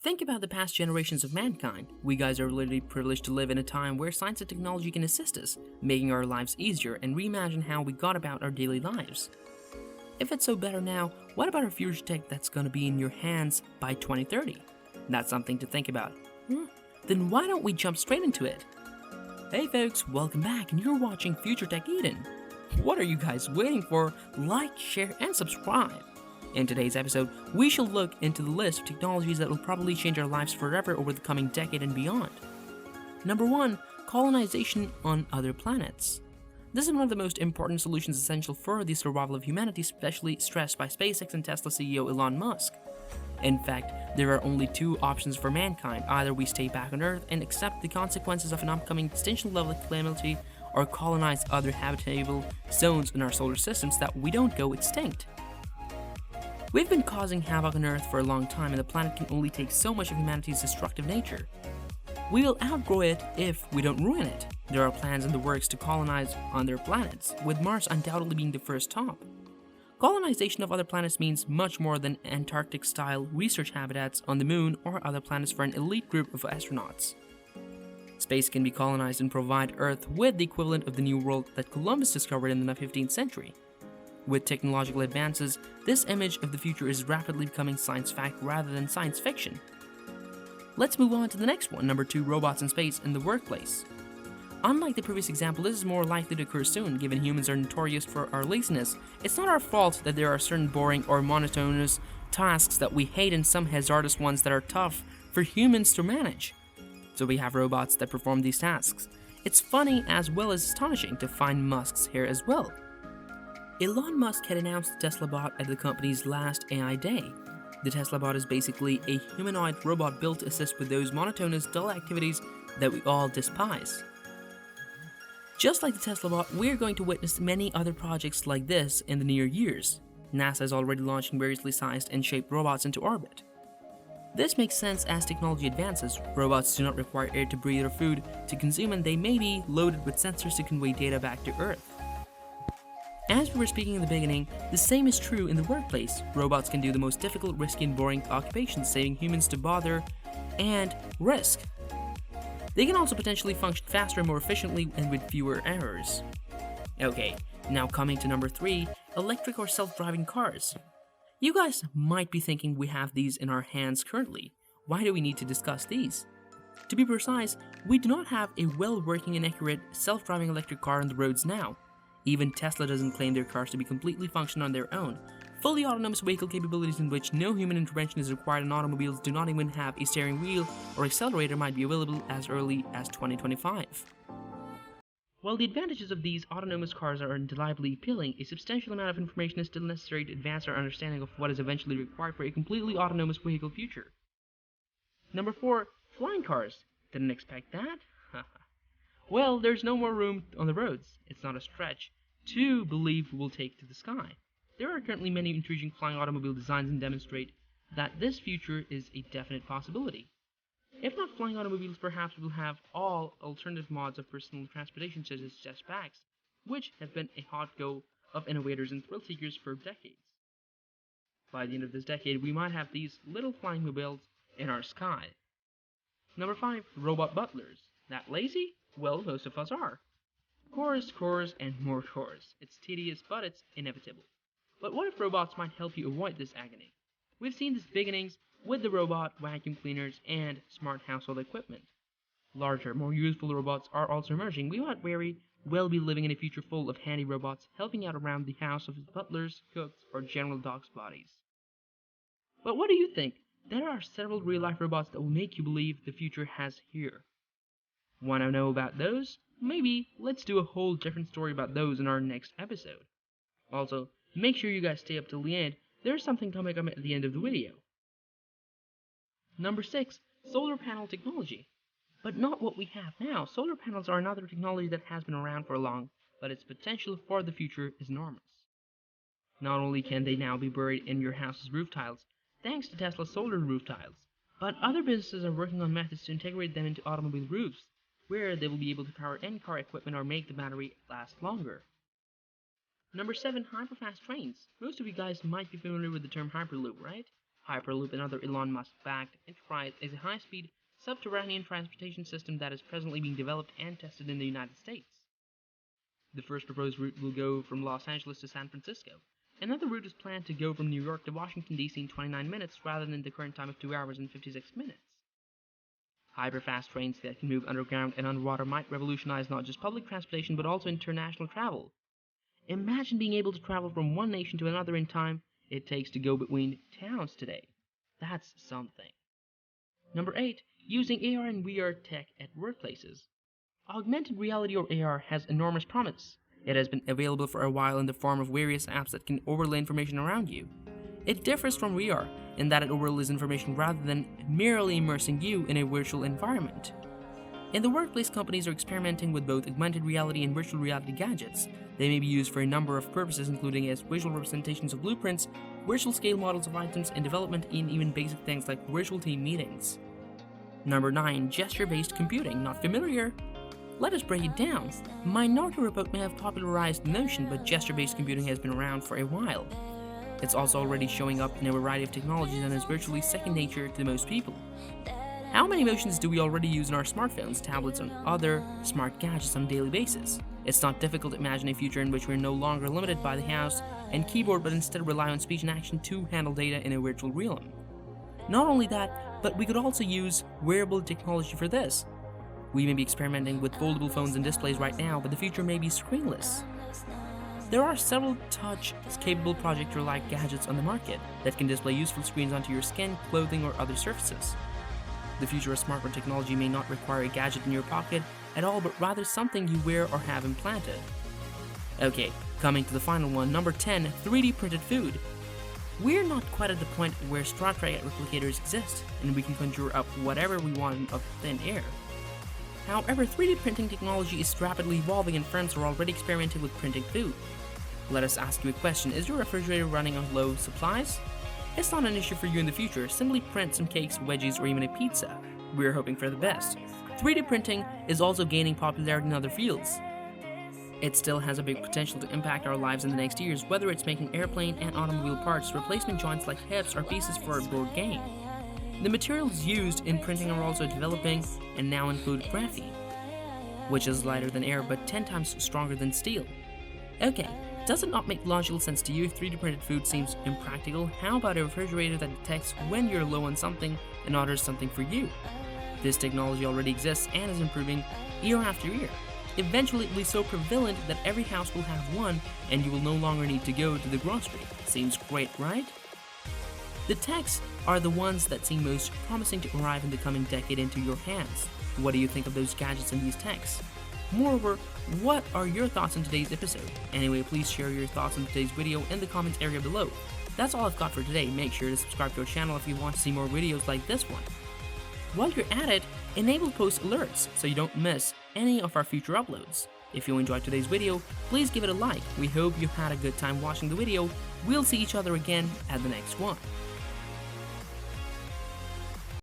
Think about the past generations of mankind. We guys are literally privileged to live in a time where science and technology can assist us, making our lives easier and reimagine how we got about our daily lives. If it's so better now, what about our future tech that's gonna be in your hands by 2030? That's something to think about. Then why don't we jump straight into it? Hey folks, welcome back and you're watching Future Tech Eden. What are you guys waiting for? Like, share, and subscribe. In today's episode, we shall look into the list of technologies that will probably change our lives forever over the coming decade and beyond. Number 1. Colonization on other planets. This is one of the most important solutions essential for the survival of humanity, especially stressed by SpaceX and Tesla CEO Elon Musk. In fact, there are only two options for mankind: either we stay back on Earth and accept the consequences of an upcoming extinction level calamity, or colonize other habitable zones in our solar systems that we don't go extinct. We've been causing havoc on Earth for a long time, and the planet can only take so much of humanity's destructive nature. We will outgrow it if we don't ruin it. There are plans in the works to colonize other planets, with Mars undoubtedly being the first stop. Colonization of other planets means much more than Antarctic-style research habitats on the Moon or other planets for an elite group of astronauts. Space can be colonized and provide Earth with the equivalent of the New World that Columbus discovered in the 15th century. With technological advances, this image of the future is rapidly becoming science fact rather than science fiction. Let's move on to the next one, number 2, robots in space in the workplace. Unlike the previous example, this is more likely to occur soon, given humans are notorious for our laziness. It's not our fault that there are certain boring or monotonous tasks that we hate and some hazardous ones that are tough for humans to manage. So we have robots that perform these tasks. It's funny as well as astonishing to find Musk's here as well. Elon Musk had announced the Tesla bot at the company's last AI day. The Tesla bot is basically a humanoid robot built to assist with those monotonous, dull activities that we all despise. Just like the Tesla bot, we're going to witness many other projects like this in the near years. NASA is already launching variously sized and shaped robots into orbit. This makes sense as technology advances. Robots do not require air to breathe or food to consume, and they may be loaded with sensors to convey data back to Earth. As we were speaking in the beginning, the same is true in the workplace. Robots can do the most difficult, risky, and boring occupations, saving humans to bother and risk. They can also potentially function faster and more efficiently and with fewer errors. Okay, now coming to number 3, electric or self-driving cars. You guys might be thinking we have these in our hands currently. Why do we need to discuss these? To be precise, we do not have a well-working and accurate self-driving electric car on the roads now. Even Tesla doesn't claim their cars to be completely functional on their own. Fully autonomous vehicle capabilities in which no human intervention is required and automobiles do not even have a steering wheel or accelerator might be available as early as 2025. While the advantages of these autonomous cars are undeniably appealing, a substantial amount of information is still necessary to advance our understanding of what is eventually required for a completely autonomous vehicle future. Number 4, flying cars. Didn't expect that? Well, there's no more room on the roads. It's not a stretch to believe we will take to the sky. There are currently many intriguing flying automobile designs and demonstrate that this future is a definite possibility. If not flying automobiles, perhaps we will have all alternative modes of personal transportation such as jetpacks, which have been a hot go of innovators and thrill seekers for decades. By the end of this decade, we might have these little flying mobiles in our sky. Number 5, robot butlers. That lazy? Well, most of us are. Chores, and more chores. It's tedious, but it's inevitable. But what if robots might help you avoid this agony? We've seen these beginnings with the robot vacuum cleaners and smart household equipment. Larger, more useful robots are also emerging. We might very well be living in a future full of handy robots helping out around the house of butlers, cooks, or general dog's bodies. But what do you think? There are several real-life robots that will make you believe the future has here. Want to know about those? Maybe let's do a whole different story about those in our next episode. Also, make sure you guys stay up till the end. There's something coming up at the end of the video. Number 6, solar panel technology. But not what we have now. Solar panels are another technology that has been around for long, but its potential for the future is enormous. Not only can they now be buried in your house's roof tiles, thanks to Tesla's solar roof tiles, but other businesses are working on methods to integrate them into automobile roofs, where they will be able to power in-car equipment or make the battery last longer. Number 7, hyperfast trains. Most of you guys might be familiar with the term hyperloop, right? Hyperloop, another Elon Musk-backed enterprise, is a high-speed subterranean transportation system that is presently being developed and tested in the United States. The first proposed route will go from Los Angeles to San Francisco. Another route is planned to go from New York to Washington, D.C. in 29 minutes rather than the current time of 2 hours and 56 minutes. Hyperfast trains that can move underground and underwater might revolutionize not just public transportation but also international travel. Imagine being able to travel from one nation to another in time it takes to go between towns today. That's something. Number 8. Using AR and VR tech at workplaces. Augmented reality or AR has enormous promise. It has been available for a while in the form of various apps that can overlay information around you. It differs from VR in that it overlays information rather than merely immersing you in a virtual environment. In the workplace, companies are experimenting with both augmented reality and virtual reality gadgets. They may be used for a number of purposes, including as visual representations of blueprints, virtual scale models of items, and development in even basic things like virtual team meetings. Number 9. Gesture-based computing. Not familiar? Let us break it down. Minority Report may have popularized the notion, but gesture-based computing has been around for a while. It's also already showing up in a variety of technologies and is virtually second nature to most people. How many motions do we already use in our smartphones, tablets, and other smart gadgets on a daily basis? It's not difficult to imagine a future in which we're no longer limited by the mouse and keyboard, but instead rely on speech and action to handle data in a virtual realm. Not only that, but we could also use wearable technology for this. We may be experimenting with foldable phones and displays right now, but the future may be screenless. There are several touch-capable projector-like gadgets on the market that can display useful screens onto your skin, clothing, or other surfaces. The future of smartphone technology may not require a gadget in your pocket at all, but rather something you wear or have implanted. Okay, coming to the final one, number 10, 3D printed food. We're not quite at the point where Star Trek replicators exist, and we can conjure up whatever we want of thin air. However, 3D printing technology is rapidly evolving and firms are already experimenting with printing food. Let us ask you a question, is your refrigerator running on low supplies? It's not an issue for you in the future, simply print some cakes, wedges, or even a pizza. We're hoping for the best. 3D printing is also gaining popularity in other fields. It still has a big potential to impact our lives in the next years, whether it's making airplane and automobile parts, replacement joints like hips, or pieces for a board game. The materials used in printing are also developing and now include graphene, which is lighter than air but 10 times stronger than steel. Okay, does it not make logical sense to you if 3D printed food seems impractical? How about a refrigerator that detects when you're low on something and orders something for you? This technology already exists and is improving year after year. Eventually it will be so prevalent that every house will have one and you will no longer need to go to the grocery. Seems great, right? The techs are the ones that seem most promising to arrive in the coming decade into your hands. What do you think of those gadgets and these techs? Moreover, what are your thoughts on today's episode? Anyway, please share your thoughts on today's video in the comments area below. That's all I've got for today. Make sure to subscribe to our channel if you want to see more videos like this one. While you're at it, enable post alerts so you don't miss any of our future uploads. If you enjoyed today's video, please give it a like. We hope you had a good time watching the video. We'll see each other again at the next one.